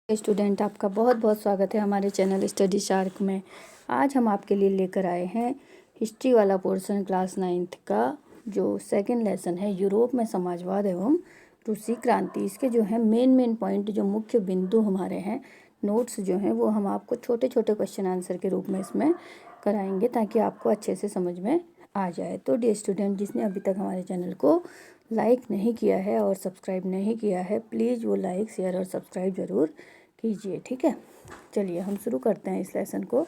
Student, आपका बहुत बहुत स्वागत है हमारे चैनल स्टडी शार्क में। आज हम आपके लिए लेकर आए हैं हिस्ट्री वाला पोर्शन क्लास 9th का जो सेकंड लेसन है, यूरोप में समाजवाद एवं रूसी क्रांति। इसके जो है मेन पॉइंट, जो मुख्य बिंदु हमारे हैं, नोट्स जो हैं वो हम आपको छोटे छोटे क्वेश्चन आंसर के रूप में इसमें कराएंगे ताकि आपको अच्छे से समझ में आ जाए। तो डियर स्टूडेंट, जिसने अभी तक हमारे चैनल को लाइक नहीं किया है और सब्सक्राइब नहीं किया है, प्लीज़ वो लाइक, शेयर और सब्सक्राइब ज़रूर कीजिए। ठीक है, चलिए हम शुरू करते हैं इस लेसन को,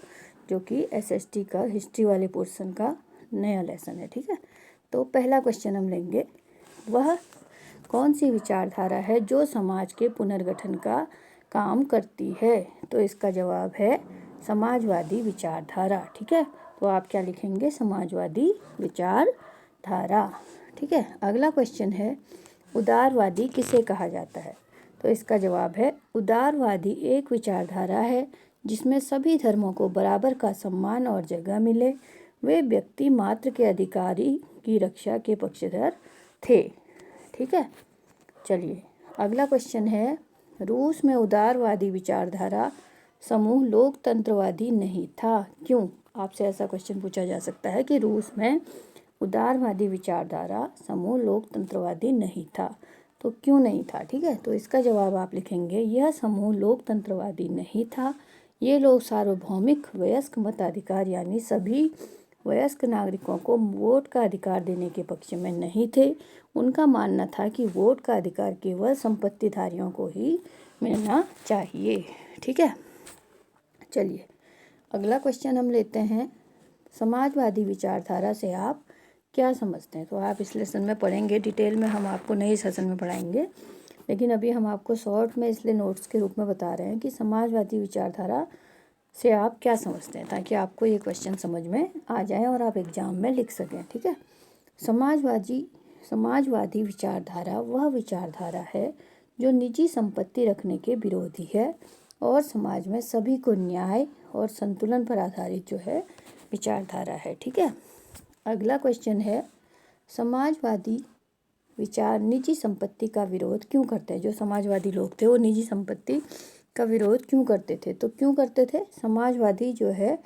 जो कि एसएसटी का हिस्ट्री वाले पोर्शन का नया लेसन है। ठीक है, तो पहला क्वेश्चन हम लेंगे, वह कौन सी विचारधारा है जो समाज के पुनर्गठन का काम करती है? तो इसका जवाब है समाजवादी विचारधारा। ठीक है, तो आप क्या लिखेंगे? समाजवादी विचारधारा। ठीक है, अगला क्वेश्चन है, उदारवादी किसे कहा जाता है? तो इसका जवाब है उदारवादी एक विचारधारा है जिसमें सभी धर्मों को बराबर का सम्मान और जगह मिले। वे व्यक्ति मात्र के अधिकारी की रक्षा के पक्षधर थे। ठीक है, चलिए अगला क्वेश्चन है, रूस में उदारवादी विचारधारा समूह लोकतंत्रवादी नहीं था, क्यों? आपसे ऐसा क्वेश्चन पूछा जा सकता है कि रूस में उदारवादी विचारधारा समूह लोकतंत्रवादी नहीं था, तो क्यों नहीं था? ठीक है, तो इसका जवाब आप लिखेंगे, यह समूह लोकतंत्रवादी नहीं था। ये लोग सार्वभौमिक वयस्क मताधिकार यानी सभी वयस्क नागरिकों को वोट का अधिकार देने के पक्ष में नहीं थे। उनका मानना था कि वोट का अधिकार केवल संपत्तिधारियों को ही मिलना चाहिए। ठीक है, चलिए अगला क्वेश्चन हम लेते हैं, समाजवादी विचारधारा से आप क्या समझते हैं? तो आप इस लेसन में पढ़ेंगे, डिटेल में हम आपको नए सेशन में पढ़ाएंगे, लेकिन अभी हम आपको शॉर्ट में इसलिए नोट्स के रूप में बता रहे हैं कि समाजवादी विचारधारा से आप क्या समझते हैं, ताकि आपको ये क्वेश्चन समझ में आ जाए और आप एग्जाम में लिख सकें। ठीक है, समाजवादी विचारधारा वह विचारधारा है जो निजी संपत्ति रखने के विरोधी है और समाज में सभी को न्याय और संतुलन पर आधारित जो है विचारधारा है। ठीक है, अगला क्वेश्चन है, समाजवादी विचार निजी संपत्ति का विरोध क्यों करते हैं? जो समाजवादी लोग थे वो निजी संपत्ति का विरोध क्यों करते थे? तो क्यों करते थे? समाजवादी जो है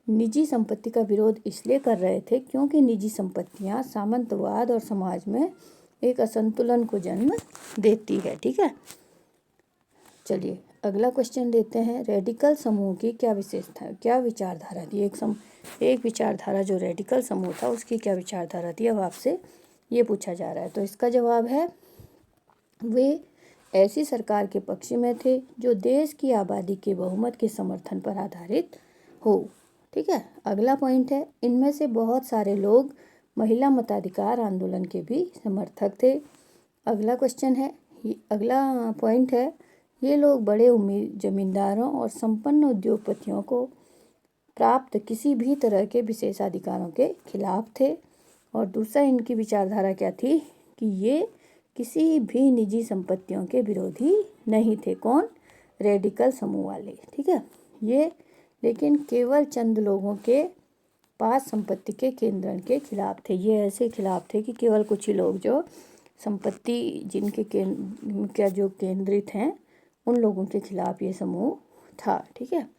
निजी संपत्ति का विरोध इसलिए कर रहे थे क्योंकि निजी संपत्तियां सामंतवाद और समाज में एक असंतुलन को जन्म देती है। ठीक है, चलिए अगला क्वेश्चन देते हैं, रेडिकल समूह की क्या विशेषता है, क्या विचारधारा थी? एक विचारधारा जो रेडिकल समूह था उसकी क्या विचारधारा थी, अब आपसे ये पूछा जा रहा है। तो इसका जवाब है, वे ऐसी सरकार के पक्ष में थे जो देश की आबादी के बहुमत के समर्थन पर आधारित हो। ठीक है, अगला पॉइंट है, इनमें से बहुत सारे लोग महिला मताधिकार आंदोलन के भी समर्थक थे। अगला क्वेश्चन है, अगला पॉइंट है, ये लोग बड़े जमींदारों और संपन्न उद्योगपतियों को प्राप्त किसी भी तरह के विशेषाधिकारों के खिलाफ थे। और दूसरा इनकी विचारधारा क्या थी कि ये किसी भी निजी संपत्तियों के विरोधी नहीं थे। कौन? रेडिकल समूह वाले। ठीक है, ये लेकिन केवल चंद लोगों के पास संपत्ति के केंद्रण के खिलाफ थे। ये ऐसे खिलाफ थे कि केवल कुछ ही लोग जो संपत्ति जिनके जो केंद्रित हैं उन लोगों के खिलाफ ये समूह था। ठीक है,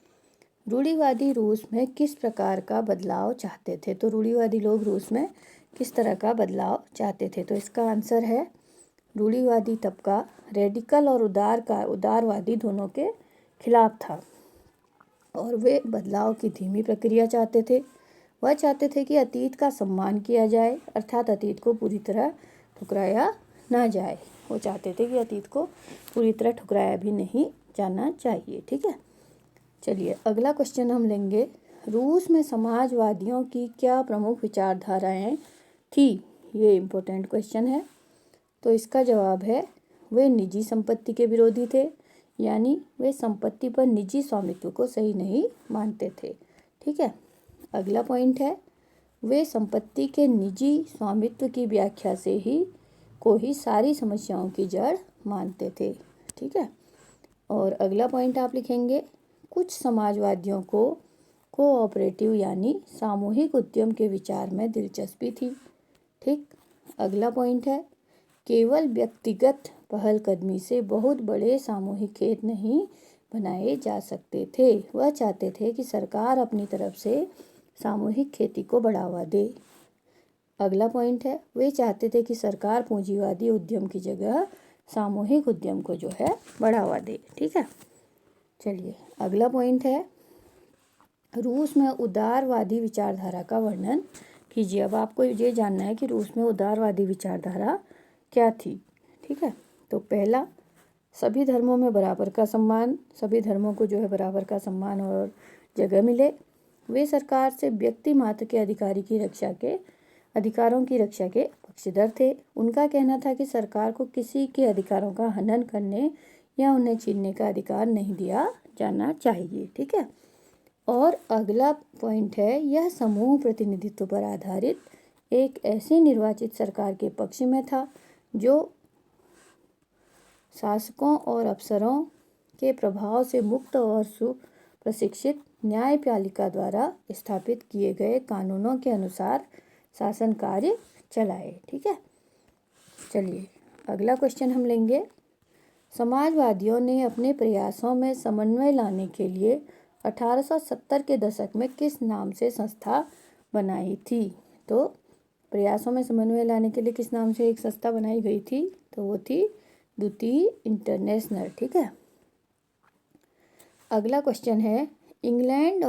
रूढ़िवादी रूस में किस प्रकार का बदलाव चाहते थे? तो रूढ़िवादी लोग रूस में किस तरह का बदलाव चाहते थे? तो इसका आंसर है, रूढ़िवादी तबका रेडिकल और उदारवादी दोनों के खिलाफ था और वे बदलाव की धीमी प्रक्रिया चाहते थे। वह चाहते थे कि अतीत का सम्मान किया जाए, अर्थात अतीत को पूरी तरह ठुकराया ना जाए। वो चाहते थे कि अतीत को पूरी तरह ठुकराया भी नहीं जाना चाहिए। ठीक है, चलिए अगला क्वेश्चन हम लेंगे, रूस में समाजवादियों की क्या प्रमुख विचारधाराएं थी? ये इम्पोर्टेंट क्वेश्चन है। तो इसका जवाब है, वे निजी संपत्ति के विरोधी थे, यानी वे संपत्ति पर निजी स्वामित्व को सही नहीं मानते थे। ठीक है, अगला पॉइंट है, वे संपत्ति के निजी स्वामित्व की व्याख्या से ही सारी समस्याओं की जड़ मानते थे। ठीक है, और अगला पॉइंट आप लिखेंगे, कुछ समाजवादियों को कोऑपरेटिव यानी सामूहिक उद्यम के विचार में दिलचस्पी थी। ठीक, अगला पॉइंट है, केवल व्यक्तिगत पहलकदमी से बहुत बड़े सामूहिक खेत नहीं बनाए जा सकते थे। वह चाहते थे कि सरकार अपनी तरफ से सामूहिक खेती को बढ़ावा दे। अगला पॉइंट है, वे चाहते थे कि सरकार पूंजीवादी उद्यम की जगह सामूहिक उद्यम को जो है बढ़ावा दे। ठीक है, चलिए अगला पॉइंट है, रूस में उदारवादी विचारधारा का वर्णन कीजिए। अब आपको ये जानना है कि रूस में उदारवादी विचारधारा क्या थी। ठीक है, तो पहला, सभी धर्मों में बराबर का सम्मान, सभी धर्मों को जो है बराबर का सम्मान और जगह मिले। वे सरकार से व्यक्ति मात्र के अधिकारों की रक्षा के पक्षधर थे। उनका कहना था कि सरकार को किसी के अधिकारों का हनन करने या उन्हें छीनने का अधिकार नहीं दिया जाना चाहिए। ठीक है, और अगला पॉइंट है, यह समूह प्रतिनिधित्व पर आधारित एक ऐसी निर्वाचित सरकार के पक्ष में था जो शासकों और अफसरों के प्रभाव से मुक्त और सुप्रशिक्षित न्यायपालिका द्वारा स्थापित किए गए कानूनों के अनुसार शासन कार्य चलाए। ठीक है, चलिए अगला क्वेश्चन हम लेंगे, समाजवादियों ने अपने प्रयासों में समन्वय लाने के लिए 1870 के दशक में किस नाम से संस्था बनाई थी। तो प्रयासों में समन्वय लाने के लिए किस नाम से एक संस्था बनाई गई थी, तो वो थी द्वितीय इंटरनेशनल। ठीक है, अगला क्वेश्चन है, इंग्लैंड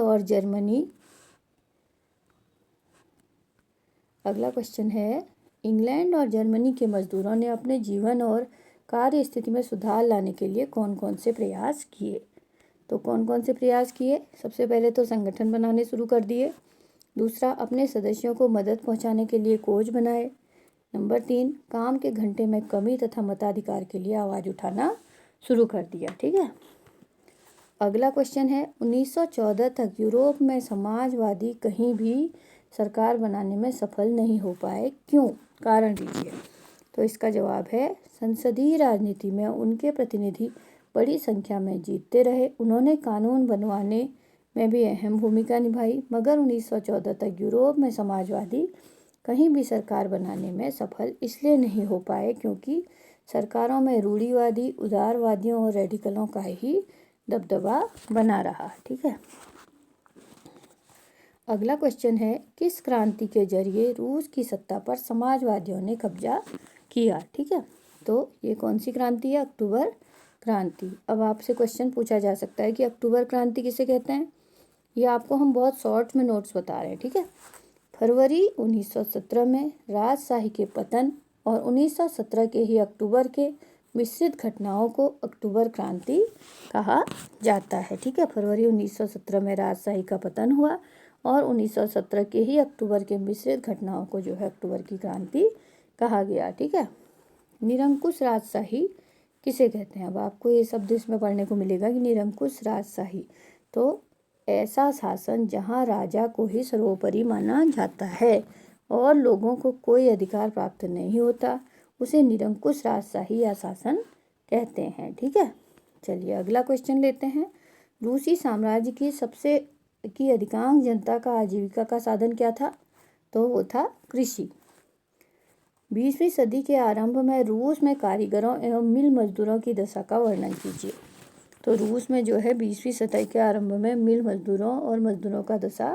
और जर्मनी के मजदूरों ने अपने जीवन और कार्य स्थिति में सुधार लाने के लिए कौन कौन से प्रयास किए। तो कौन कौन से प्रयास किए, सबसे पहले तो संगठन बनाने शुरू कर दिए। दूसरा, अपने सदस्यों को मदद पहुंचाने के लिए कोच बनाए। नंबर 3, काम के घंटे में कमी तथा मताधिकार के लिए आवाज़ उठाना शुरू कर दिया। ठीक है, अगला क्वेश्चन है, 1914 तक यूरोप में समाजवादी कहीं भी सरकार बनाने में सफल नहीं हो पाए, क्यों, कारण दीजिए। तो इसका जवाब है, संसदीय राजनीति में उनके प्रतिनिधि बड़ी संख्या में जीतते रहे। उन्होंने कानून बनवाने में भी अहम भूमिका निभाई, मगर 1914 तक यूरोप में समाजवादी कहीं भी सरकार बनाने में सफल इसलिए नहीं हो पाए क्योंकि सरकारों में रूढ़िवादी, उदारवादियों और रेडिकलों का ही दबदबा बना रहा। ठीक है, अगला क्वेश्चन है, किस क्रांति के जरिए रूस की सत्ता पर समाजवादियों ने कब्जा किया। ठीक है, तो ये कौन सी क्रांति है, अक्टूबर क्रांति। अब आपसे क्वेश्चन पूछा जा सकता है कि अक्टूबर क्रांति किसे कहते हैं, ये आपको हम बहुत शॉर्ट में नोट्स बता रहे हैं। ठीक है, फरवरी 1917 में राजशाही के पतन और 1917 के ही अक्टूबर के मिश्रित घटनाओं को अक्टूबर क्रांति कहा जाता है। ठीक है, फरवरी 1917 में राजशाही का पतन हुआ और 1917 के ही अक्टूबर के मिश्रित घटनाओं को जो है अक्टूबर की क्रांति कहा गया। ठीक है, निरंकुश राजशाही किसे कहते हैं। अब आपको ये शब्द इसमें पढ़ने को मिलेगा कि निरंकुश राजशाही, तो ऐसा शासन जहां राजा को ही सर्वोपरि माना जाता है और लोगों को कोई अधिकार प्राप्त नहीं होता, उसे निरंकुश राजशाही या शासन कहते हैं। ठीक है, चलिए अगला क्वेश्चन लेते हैं, रूसी साम्राज्य की अधिकांश जनता का आजीविका का साधन क्या था, तो वो था कृषि। 20वीं सदी के आरंभ में रूस में कारीगरों एवं मिल मजदूरों की दशा का वर्णन कीजिए। तो रूस में जो है 20वीं सदी के आरंभ में मिल मजदूरों और मजदूरों का दशा,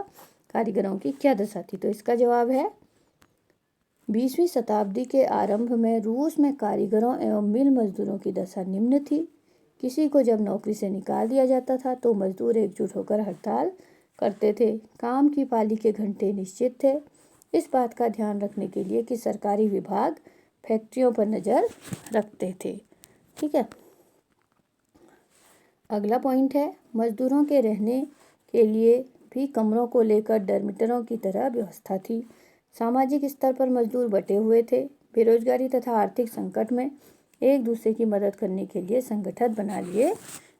कारीगरों की क्या दशा थी। तो इसका जवाब है, 20वीं शताब्दी के आरंभ में रूस में कारीगरों एवं मिल मजदूरों की दशा निम्न थी। किसी को जब नौकरी से निकाल दिया जाता था तो मजदूर एकजुट होकर हड़ताल करते थे। काम की पाली के घंटे निश्चित थे, इस बात का ध्यान रखने के लिए कि सरकारी विभाग फैक्ट्रियों पर नज़र रखते थे। ठीक है, अगला पॉइंट है, मजदूरों के रहने के लिए भी कमरों को लेकर डॉर्मिटरों की तरह व्यवस्था थी। सामाजिक स्तर पर मजदूर बटे हुए थे। बेरोजगारी तथा आर्थिक संकट में एक दूसरे की मदद करने के लिए संगठन बना लिए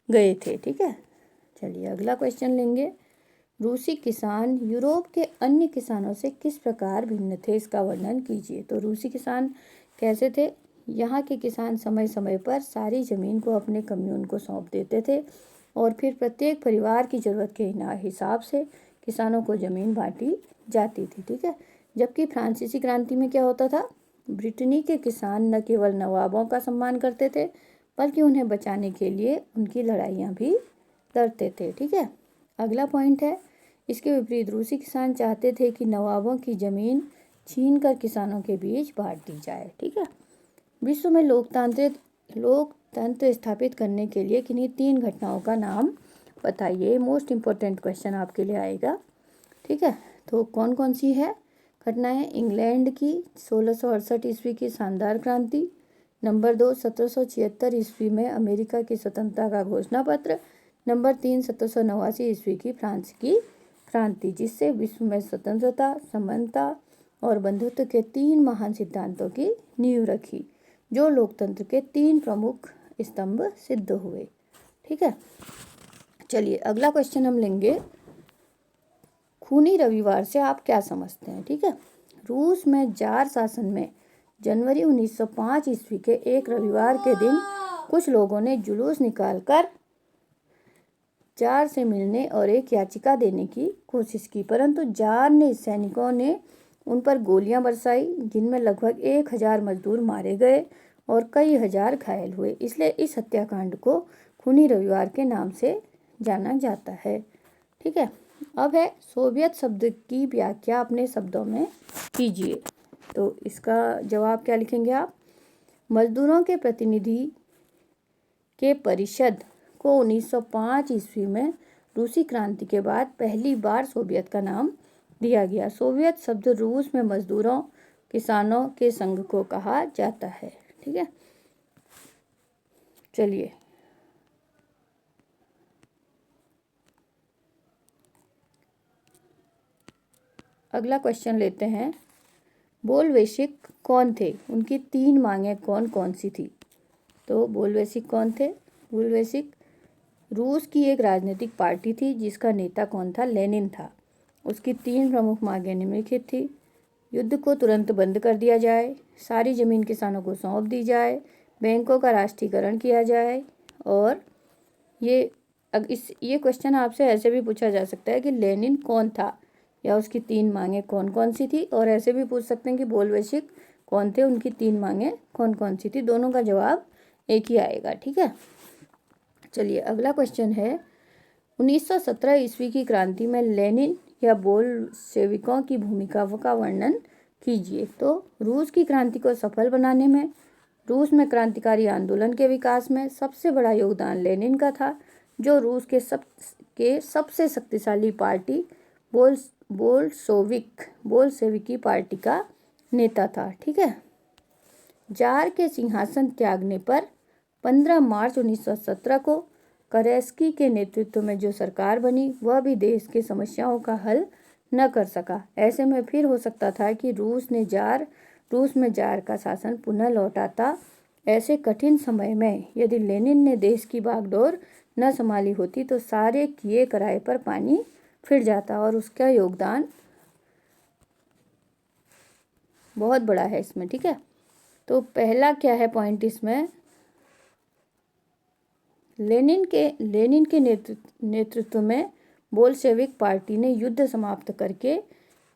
गए थे। ठीक है, चलिए अगला क्वेश्चन लेंगे, रूसी किसान यूरोप के अन्य किसानों से किस प्रकार भिन्न थे, इसका वर्णन कीजिए। तो रूसी किसान कैसे थे, यहाँ के किसान समय समय पर सारी ज़मीन को अपने कम्यून को सौंप देते थे और फिर प्रत्येक परिवार की ज़रूरत के हिसाब से किसानों को ज़मीन बांटी जाती थी। ठीक है, जबकि फ्रांसीसी क्रांति में क्या होता था, ब्रिटेनी के किसान न केवल नवाबों का सम्मान करते थे बल्कि उन्हें बचाने के लिए उनकी लड़ाइयाँ भी करते थे। ठीक है, अगला पॉइंट है, इसके विपरीत रूसी किसान चाहते थे कि नवाबों की जमीन छीन कर किसानों के बीच बांट दी जाए। ठीक है, विश्व में लोकतंत्र स्थापित करने के लिए किन्हीं 3 घटनाओं का नाम बताइए। मोस्ट इम्पोर्टेंट क्वेश्चन आपके लिए आएगा। ठीक है, तो कौन कौन सी है घटनाएं? इंग्लैंड की 1668 ईस्वी की शानदार क्रांति, नंबर 2 1776 ईस्वी में अमेरिका की स्वतंत्रता का घोषणा पत्र, नंबर 3 1789 ईस्वी की फ्रांस की क्रांति, जिससे विश्व में स्वतंत्रता, समानता और बंधुत्व के 3 महान सिद्धांतों की नींव रखी, जो लोकतंत्र के 3 प्रमुख स्तंभ सिद्ध हुए। ठीक है, चलिए अगला क्वेश्चन हम लेंगे, खूनी रविवार से आप क्या समझते हैं? ठीक है, रूस में जार शासन में जनवरी 1905 ईस्वी के एक रविवार के दिन कुछ लोगों ने जुलूस निकालकर जार से मिलने और एक याचिका देने की कोशिश की, परंतु जार ने सैनिकों ने उन पर गोलियां बरसाई, जिनमें लगभग 1000 मजदूर मारे गए और कई हजार घायल हुए। इसलिए इस हत्याकांड को खूनी रविवार के नाम से जाना जाता है। ठीक है, अब है सोवियत शब्द की व्याख्या अपने शब्दों में कीजिए। तो इसका जवाब क्या लिखेंगे आप? मजदूरों के प्रतिनिधि के परिषद को 1905 ईस्वी में रूसी क्रांति के बाद पहली बार सोवियत का नाम दिया गया। सोवियत शब्द रूस में मजदूरों किसानों के संघ को कहा जाता है। ठीक है, चलिए अगला क्वेश्चन लेते हैं, बोल्शेविक कौन थे? उनकी 3 मांगें कौन कौन सी थी? तो बोल्शेविक कौन थे? बोल्शेविक रूस की एक राजनीतिक पार्टी थी जिसका नेता कौन था? लेनिन था। उसकी 3 प्रमुख मांगें निम्नलिखित थी, युद्ध को तुरंत बंद कर दिया जाए, सारी जमीन किसानों को सौंप दी जाए, बैंकों का राष्ट्रीयकरण किया जाए। और ये क्वेश्चन आपसे ऐसे भी पूछा जा सकता है कि लेनिन कौन था, या उसकी 3 मांगें कौन कौन सी थी, और ऐसे भी पूछ सकते हैं कि बोल्शेविक कौन थे, उनकी 3 मांगें कौन कौन सी थी। दोनों का जवाब एक ही आएगा। ठीक है, चलिए अगला क्वेश्चन है, 1917 ईस्वी की क्रांति में लेनिन या बोल्शेविकों की भूमिका का वर्णन कीजिए। तो रूस की क्रांति को सफल बनाने में, रूस में क्रांतिकारी आंदोलन के विकास में सबसे बड़ा योगदान लेनिन का था, जो रूस के सबसे शक्तिशाली पार्टी बोल्शेविकी पार्टी का नेता था। ठीक है, जार के सिंहासन त्यागने पर 15 मार्च 1917 को करेस्की के नेतृत्व में जो सरकार बनी, वह भी देश की समस्याओं का हल न कर सका। ऐसे में फिर हो सकता था कि रूस में जार का शासन पुनः लौटाता। ऐसे कठिन समय में यदि लेनिन ने देश की बागडोर न संभाली होती तो सारे किए कराए पर पानी फिर जाता, और उसका योगदान बहुत बड़ा है इसमें। ठीक है, तो पहला क्या है पॉइंट इसमें, लेनिन के नेतृत्व में बोल्शेविक पार्टी ने युद्ध समाप्त करके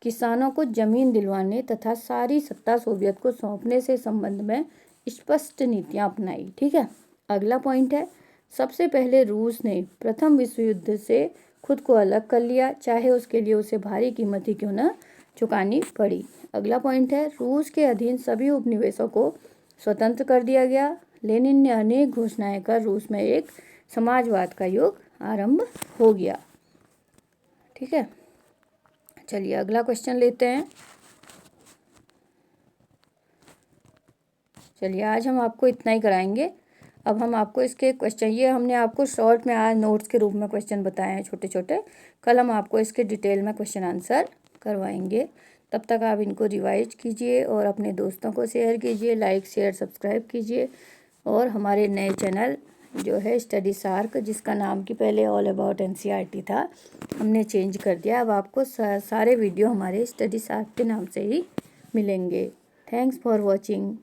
किसानों को जमीन दिलवाने तथा सारी सत्ता सोवियत को सौंपने से संबंध में स्पष्ट नीतियां अपनाई। ठीक है, अगला पॉइंट है, सबसे पहले रूस ने प्रथम विश्व युद्ध से खुद को अलग कर लिया, चाहे उसके लिए उसे भारी कीमत ही क्यों न चुकानी पड़ी। अगला पॉइंट है, रूस के अधीन सभी उपनिवेशों को स्वतंत्र कर दिया गया। लेनिन ने अनेक घोषणाएं कर रूस में एक समाजवाद का युग आरंभ हो गया। ठीक है, चलिए अगला क्वेश्चन लेते हैं। चलिए आज हम आपको इतना ही कराएंगे। अब हम आपको इसके क्वेश्चन, ये हमने आपको शॉर्ट में आज नोट्स के रूप में क्वेश्चन बताए हैं छोटे छोटे, कल हम आपको इसके डिटेल में क्वेश्चन आंसर करवाएंगे। तब तक आप इनको रिवाइज कीजिए और अपने दोस्तों को शेयर कीजिए, लाइक शेयर सब्सक्राइब कीजिए। और हमारे नए चैनल जो है स्टडी शार्क, जिसका नाम कि पहले ऑल अबाउट एनसीईआरटी था, हमने चेंज कर दिया। अब आपको सारे वीडियो हमारे स्टडी शार्क के नाम से ही मिलेंगे। Thanks for watching.